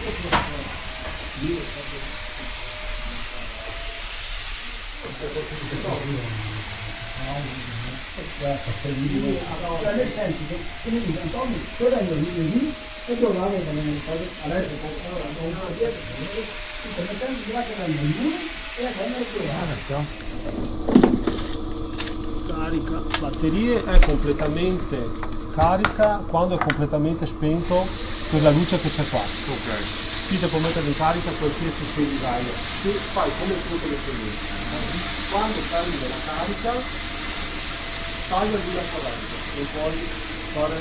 Nel senso che come dice Antonio, quella è lì e dove avevano adesso non so dietro, nel senso che la c'era lui e la carica batterie è completamente carica quando è completamente spento quella luce che c'è qua. Ok. Qui ti può mettere in carica qualsiasi sceglirai, tu fai come tu te le prendi. Quando tagli la carica, taglia via la corrente, non puoi fare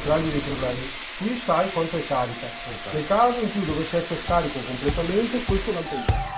creargli dei problemi. Qui sai quanto è carica. Nel caso in cui dovesse essere scarico completamente, questo è l'antenna.